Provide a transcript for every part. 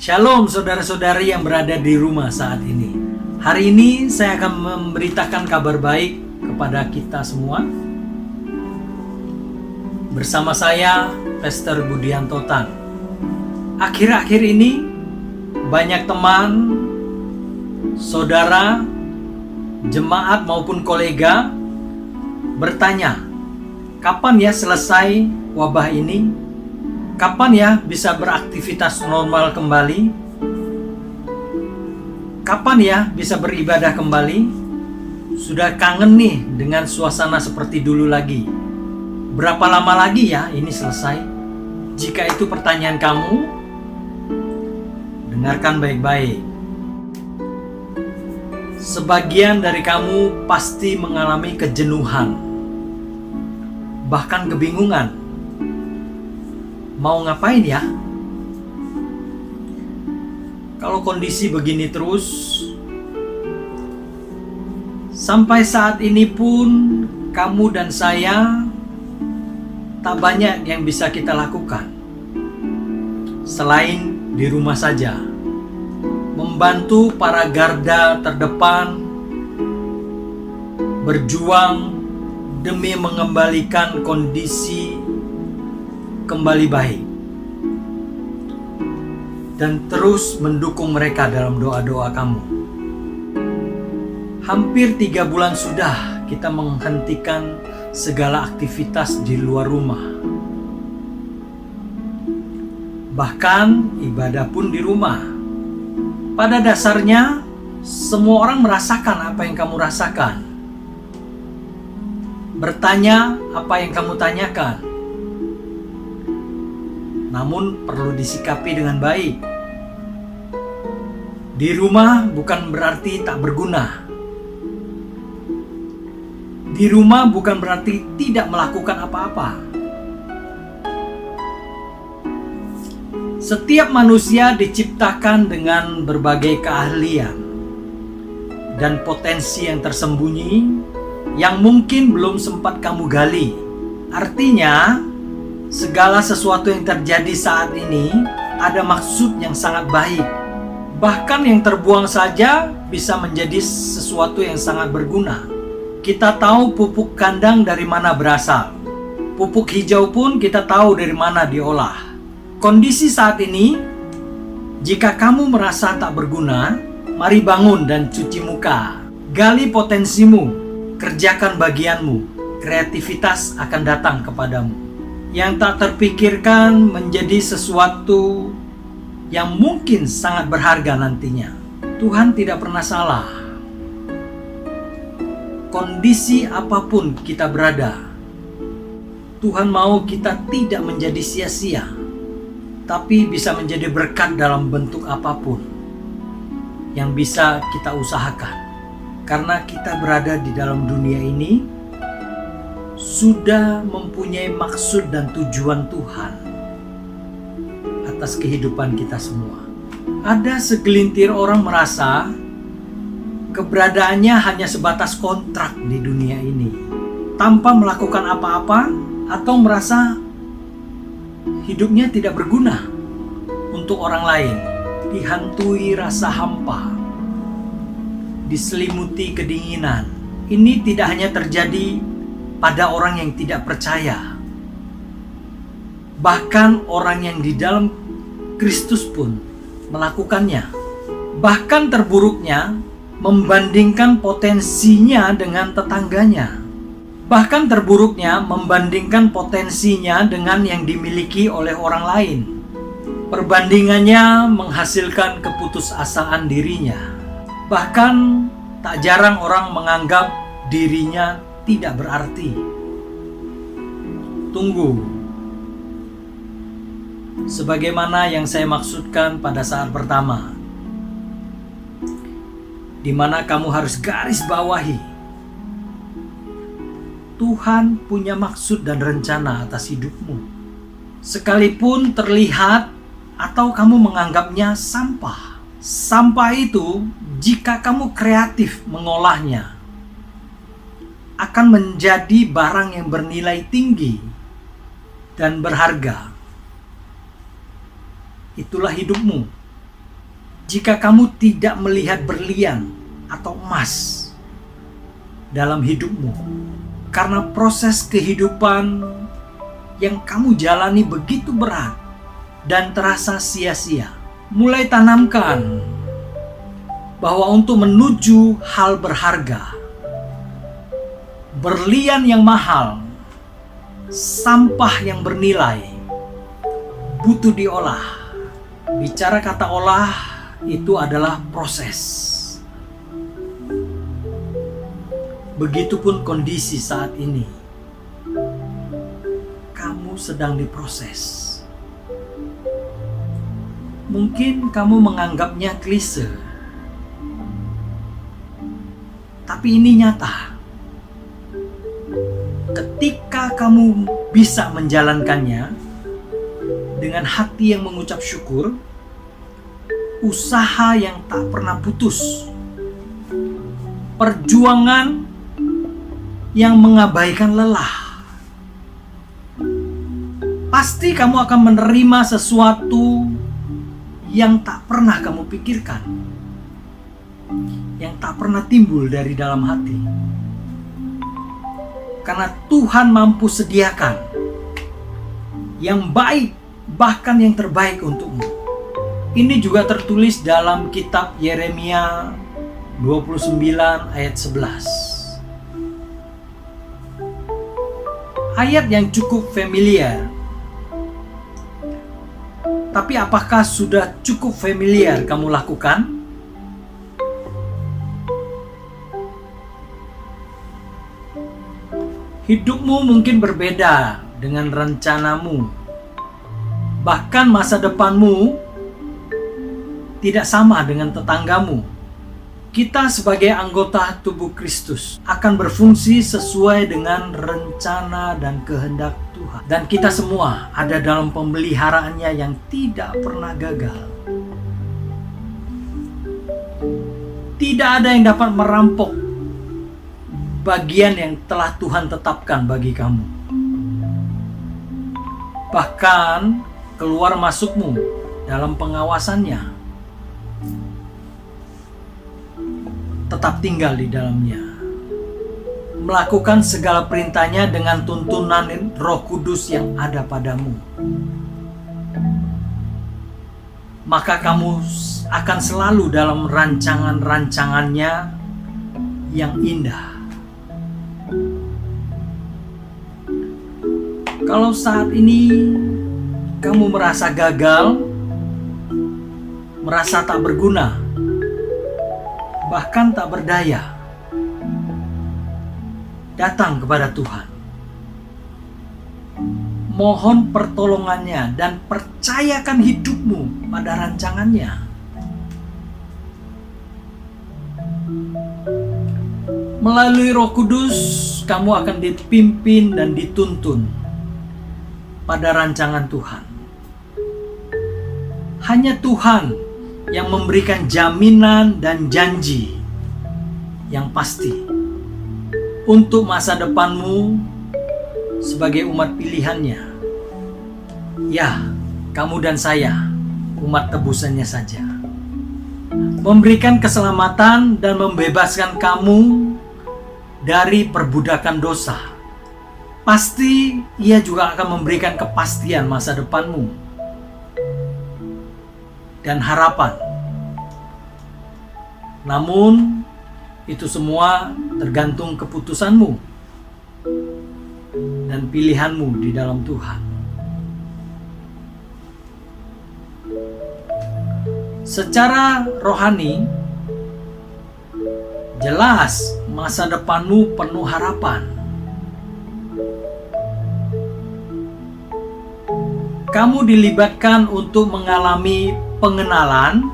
Shalom saudara-saudari yang berada di rumah saat ini. Hari ini saya akan memberitakan kabar baik kepada kita semua. Bersama saya, Pastor Budianto Tan. Akhir-akhir ini banyak teman, saudara, jemaat maupun kolega bertanya, kapan ya selesai wabah ini? Kapan ya bisa beraktivitas normal kembali? Kapan ya bisa beribadah kembali? Sudah kangen nih dengan suasana seperti dulu lagi. Berapa lama lagi ya ini selesai? Jika itu pertanyaan kamu, dengarkan baik-baik. Sebagian dari kamu pasti mengalami kejenuhan, bahkan kebingungan. Mau ngapain ya? Kalau kondisi begini terus, sampai saat ini pun kamu dan saya tak banyak yang bisa kita lakukan selain di rumah saja, membantu para garda terdepan berjuang demi mengembalikan kondisi kembali baik, dan terus mendukung mereka dalam doa-doa kamu. Hampir 3 bulan sudah kita menghentikan segala aktivitas di luar rumah. Bahkan ibadah pun di rumah. Pada dasarnya semua orang merasakan apa yang kamu rasakan, bertanya apa yang kamu tanyakan. Namun perlu disikapi dengan baik. Di rumah bukan berarti tak berguna. Di rumah bukan berarti tidak melakukan apa-apa. Setiap manusia diciptakan dengan berbagai keahlian dan potensi yang tersembunyi yang mungkin belum sempat kamu gali. Artinya, segala sesuatu yang terjadi saat ini ada maksud yang sangat baik. Bahkan yang terbuang saja bisa menjadi sesuatu yang sangat berguna. Kita tahu pupuk kandang dari mana berasal. Pupuk hijau pun kita tahu dari mana diolah. Kondisi saat ini, jika kamu merasa tak berguna, mari bangun dan cuci muka. Gali potensimu, kerjakan bagianmu. Kreativitas akan datang kepadamu. Yang tak terpikirkan menjadi sesuatu yang mungkin sangat berharga nantinya. Tuhan tidak pernah salah. Kondisi apapun kita berada, Tuhan mau kita tidak menjadi sia-sia, tapi bisa menjadi berkat dalam bentuk apapun yang bisa kita usahakan. Karena kita berada di dalam dunia ini sudah mempunyai maksud dan tujuan Tuhan atas kehidupan kita semua. Ada segelintir orang merasa keberadaannya hanya sebatas kontrak di dunia ini, tanpa melakukan apa-apa, atau merasa hidupnya tidak berguna untuk orang lain, dihantui rasa hampa, diselimuti kedinginan. Ini tidak hanya terjadi pada orang yang tidak percaya. Bahkan orang yang di dalam Kristus pun melakukannya. Bahkan terburuknya, membandingkan potensinya dengan tetangganya. Bahkan terburuknya, membandingkan potensinya dengan yang dimiliki oleh orang lain. Perbandingannya menghasilkan keputusasaan dirinya. Bahkan tak jarang orang menganggap dirinya tidak berarti. Tunggu. Sebagaimana yang saya maksudkan pada saat pertama, di mana kamu harus garis bawahi, Tuhan punya maksud dan rencana atas hidupmu. Sekalipun terlihat atau kamu menganggapnya sampah. Sampah itu, jika kamu kreatif mengolahnya, akan menjadi barang yang bernilai tinggi dan berharga. Itulah hidupmu. jika kamu tidak melihat berlian atau emas dalam hidupmu, karena proses kehidupan yang kamu jalani begitu berat dan terasa sia-sia. Mulai tanamkan bahwa untuk menuju hal berharga, berlian yang mahal, sampah yang bernilai, butuh diolah. Bicara kata olah itu adalah proses. Begitupun kondisi saat ini. Kamu sedang diproses. Mungkin kamu menganggapnya klise, tapi ini nyata. Ketika kamu bisa menjalankannya dengan hati yang mengucap syukur, usaha yang tak pernah putus, perjuangan yang mengabaikan lelah, pasti kamu akan menerima sesuatu yang tak pernah kamu pikirkan, yang tak pernah timbul dari dalam hati. Karena Tuhan mampu sediakan yang baik, bahkan yang terbaik untukmu. Ini juga tertulis dalam kitab Yeremia 29 ayat 11. Ayat yang cukup familiar. Tapi apakah sudah cukup familiar kamu lakukan? Hidupmu mungkin berbeda dengan rencanamu. Bahkan masa depanmu tidak sama dengan tetanggamu. Kita sebagai anggota tubuh Kristus akan berfungsi sesuai dengan rencana dan kehendak Tuhan. Dan kita semua ada dalam pemeliharaannya yang tidak pernah gagal. Tidak ada yang dapat merampok bagian yang telah Tuhan tetapkan bagi kamu. Bahkan keluar masukmu dalam pengawasannya, tetap tinggal di dalamnya, melakukan segala perintahnya dengan tuntunan Roh Kudus yang ada padamu. Maka kamu akan selalu dalam rancangan-rancangannya yang indah. Kalau saat ini kamu merasa gagal, merasa tak berguna, bahkan tak berdaya, datang kepada Tuhan. Mohon pertolongannya dan percayakan hidupmu pada rancangannya. Melalui Roh Kudus, kamu akan dipimpin dan dituntun pada rancangan Tuhan. Hanya Tuhan yang memberikan jaminan dan janji yang pasti untuk masa depanmu sebagai umat pilihannya. Ya, kamu dan saya, umat tebusannya saja. Memberikan keselamatan dan membebaskan kamu dari perbudakan dosa. Pasti Ia juga akan memberikan kepastian masa depanmu dan harapan. Namun, itu semua tergantung keputusanmu dan pilihanmu di dalam Tuhan. Secara rohani, jelas masa depanmu penuh harapan. Kamu dilibatkan untuk mengalami pengenalan,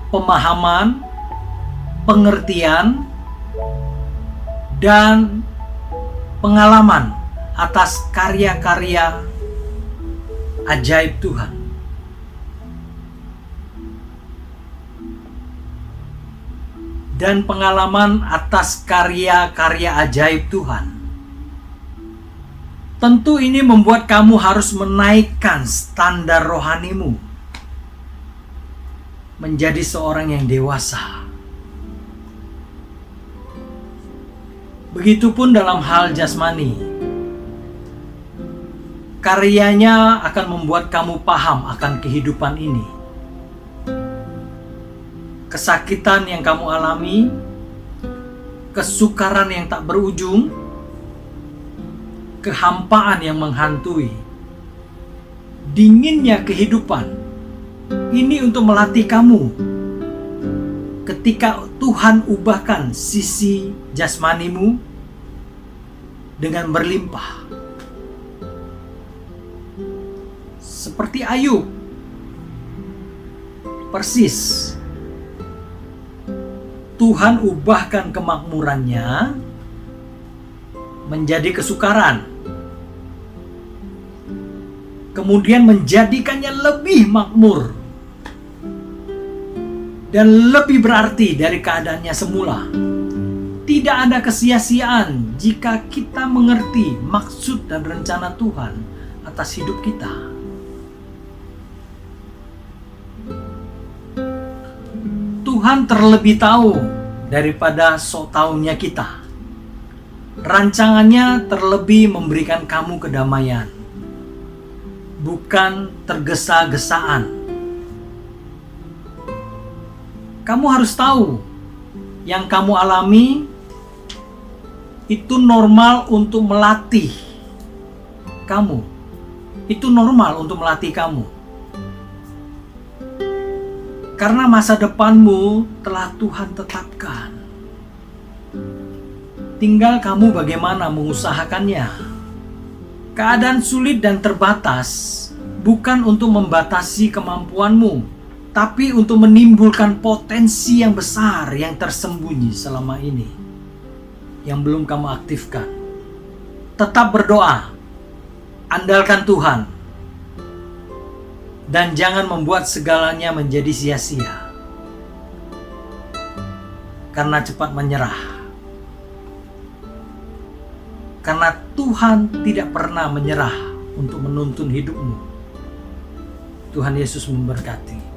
pemahaman, pengertian, dan pengalaman atas karya-karya ajaib Tuhan. Dan pengalaman atas karya-karya ajaib Tuhan. Tentu ini membuat kamu harus menaikkan standar rohanimu. menjadi seorang yang dewasa. Begitupun dalam hal jasmani. Karyanya akan membuat kamu paham akan kehidupan ini. Kesakitan yang kamu alami, kesukaran yang tak berujung, kehampaan yang menghantui, dinginnya kehidupan. Ini untuk melatih kamu. Ketika Tuhan ubahkan sisi jasmanimu dengan berlimpah. Seperti Ayub. Persis. Tuhan ubahkan kemakmurannya menjadi kesukaran. Kemudian menjadikannya lebih makmur dan lebih berarti dari keadaannya semula. Tidak ada kesia-siaan jika kita mengerti maksud dan rencana Tuhan atas hidup kita. Tuhan terlebih tahu daripada sok taunya kita. Rancangannya terlebih memberikan kamu kedamaian, bukan tergesa-gesaan. Kamu harus tahu, yang kamu alami itu normal untuk melatih kamu. Itu normal untuk melatih kamu. Karena masa depanmu telah Tuhan tetapkan. Tinggal kamu bagaimana mengusahakannya. Keadaan sulit dan terbatas bukan untuk membatasi kemampuanmu, tapi untuk menimbulkan potensi yang besar yang tersembunyi selama ini, yang belum kamu aktifkan. Tetap berdoa, andalkan Tuhan, dan jangan membuat segalanya menjadi sia-sia karena cepat menyerah. Karena Tuhan tidak pernah menyerah untuk menuntun hidupmu. Tuhan Yesus memberkati.